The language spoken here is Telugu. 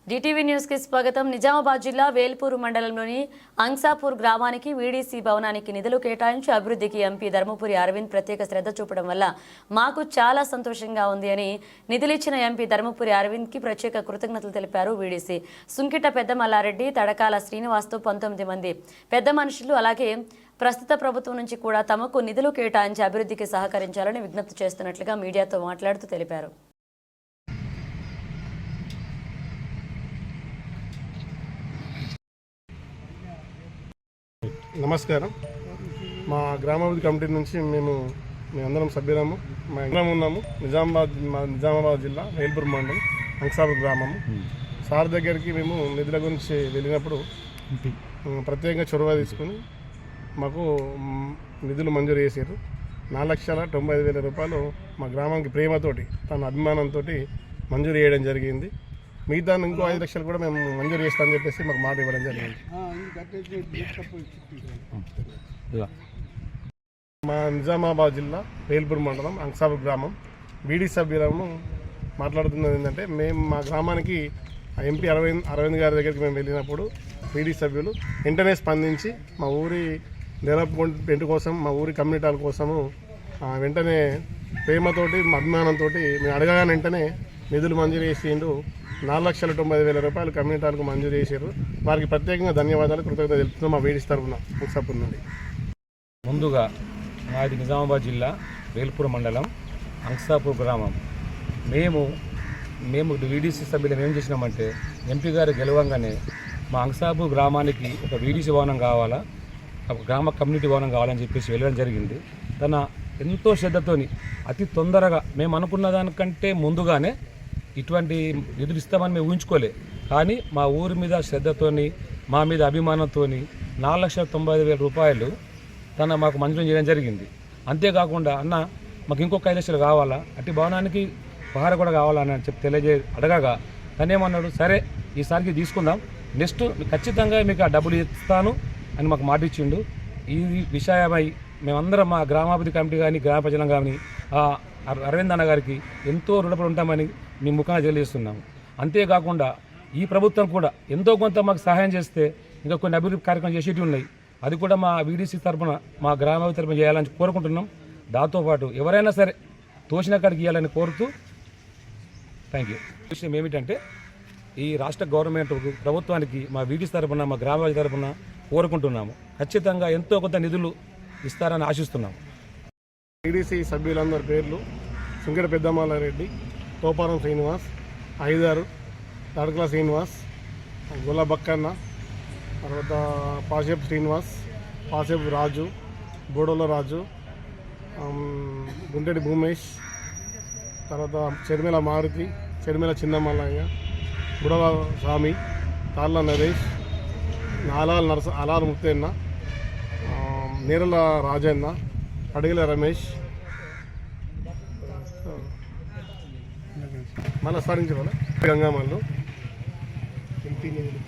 డిటీవీ న్యూస్ కి స్వాగతం. నిజామాబాద్ జిల్లా వేల్పూరు మండలంలోని అంగ్సాపూర్ గ్రామానికి వీడీసీ భవనానికి నిధులు కేటాయించి అభివృద్ధికి ఎంపీ ధర్మపురి అరవింద్ ప్రత్యేక శ్రద్ధ చూపడం వల్ల మాకు చాలా సంతోషంగా ఉంది అని నిధులిచ్చిన ఎంపీ ధర్మపురి అరవింద్ కి ప్రత్యేక కృతజ్ఞతలు తెలిపారు. వీడీసీ సుంకిట పెద్ద మల్లారెడ్డి, తడకాల శ్రీనివాస్తో 19 మంది పెద్ద మనుషులు అలాగే ప్రస్తుత ప్రభుత్వం నుంచి కూడా తమకు నిధులు కేటాయించి అభివృద్ధికి సహకరించాలని విజ్ఞప్తి చేస్తున్నట్లుగా మీడియాతో మాట్లాడుతూ తెలిపారు. నమస్కారం. మా గ్రామాభివృద్ధి కమిటీ నుంచి మేమందరం సభ్యులము. మా గ్రామం ఉన్నాము. నిజామాబాద్ జిల్లా వేల్పూర్ మండలం అంగ్సాపూర్ గ్రామము. సార్ దగ్గరికి మేము నిధుల గురించి వెళ్ళినప్పుడు ప్రత్యేకంగా చొరవ తీసుకుని మాకు నిధులు మంజూరు చేశారు. 4,95,000 రూపాయలు మా గ్రామానికి ప్రేమతోటి, తన అభిమానంతో మంజూరు చేయడం జరిగింది. మిగతా ఇంకో 5 లక్షలు కూడా మేము మంజూరు చేస్తామని చెప్పేసి మాకు మాట ఇవ్వడం జరిగింది. మా నిజామాబాద్ జిల్లా వేల్పూర్ మండలం అంగ్సాపూర్ గ్రామం బీడీ సభ్యులను మాట్లాడుతున్నది ఏంటంటే, మేము మా గ్రామానికి ఎంపీ అరవింద్ గారి దగ్గరికి మేము వెళ్ళినప్పుడు బీడీ సభ్యులు వెంటనే స్పందించి మా ఊరి డెవలప్మెంట్ కోసం, మా ఊరి కమ్యూనిటీల కోసము వెంటనే ప్రేమతోటి, అభిమానంతో మేము అడగగానే వెంటనే నిధులు మంజూరు చేసిండు. 4,95,000 రూపాయలు కమ్యూనిటీలకు మంజూరు చేశారు. వారికి ప్రత్యేకంగా ధన్యవాదాలు, కృతజ్ఞత తెలుపుతున్నాం మా వీడీసీ తరఫున అంగ్సాపూర్ నుండి. ముందుగా మాది నిజామాబాద్ జిల్లా వేల్పూర్ మండలం అంగ్సాపూర్ గ్రామం. మేము వీడీసీ సభ్యులు ఏం చేసినామంటే, ఎంపీ గారు గెలవంగానే మా అంగ్సాపూర్ గ్రామానికి ఒక వీడీసీ భవనం కావాలా, ఒక గ్రామ కమ్యూనిటీ భవనం కావాలని చెప్పేసి వెళ్ళడం జరిగింది. తన ఎంతో శ్రద్ధతోని అతి తొందరగా, మేము అనుకున్న దానికంటే ముందుగానే ఇటువంటి నిధులు ఇస్తామని మేము ఊహించుకోలే. కానీ మా ఊరి మీద శ్రద్ధతోని, మా మీద అభిమానంతో 4,95,000 రూపాయలు తన మాకు మంజూరు చేయడం జరిగింది. అంతేకాకుండా, అన్న మాకు ఇంకొక 5 లక్షలు కావాలా, అట్టి భవనానికి పహార కూడా కావాలని చెప్పి అడగగా తనేమన్నాడు, సరే ఈసారికి తీసుకుందాం, నెక్స్ట్ ఖచ్చితంగా మీకు ఆ డబ్బులు ఇస్తాను అని మాకు మాట ఇచ్చిండు. ఈ విషయమై మేమందరం మా గ్రామాభివృద్ధి కమిటీ కానీ, గ్రామ ప్రజలం కానీ అరవింద్ అన్న గారికి ఎంతో రుణపడి ఉంటామని మీ ముఖంగా తెలియజేస్తున్నాము. అంతేకాకుండా ఈ ప్రభుత్వం కూడా ఎంతో కొంత మాకు సహాయం చేస్తే ఇంకా కొన్ని అభివృద్ధి కార్యక్రమాలు చేసేటివి ఉన్నాయి. అది కూడా మా వీడీసీ తరఫున, మా గ్రామాభివృద్ధి తరఫున చేయాలని కోరుకుంటున్నాం. దాంతోపాటు ఎవరైనా సరే తోచిన కాడికి ఇవ్వాలని కోరుతూ థ్యాంక్ యూ. విషయం ఏమిటంటే, ఈ రాష్ట్ర గవర్నమెంట్ ప్రభుత్వానికి మా వీడీసీ తరఫున, మా గ్రామాభివృద్ధి తరఫున కోరుకుంటున్నాము. ఖచ్చితంగా ఎంతో కొంత నిధులు ఇస్తారని ఆశిస్తున్నాము. వీడీసీ సభ్యులందరి పేర్లు: సుంకిట పెద్దమల్లారెడ్డి, తోపారం శ్రీనివాస్, ఐదారు, తడకల శ్రీనివాస్, గుల్ల బక్కన్న, తర్వాత పాసేపు శ్రీనివాస్, పాసేపు రాజు, బోడోల రాజు, గుంటెడి భూమేష్, తర్వాత చెర్మేల మారుతి, చెర్మేల చిన్నమల్లయ్య, బుడల స్వామి, తాళ్ళ నరేష్, అలాల ముత్తేన్న, నీరల రాజన్న, అడిగల రమేష్, మళ్ళీ స్మరించే గంగామల్లు, ఎంపీ నిధులు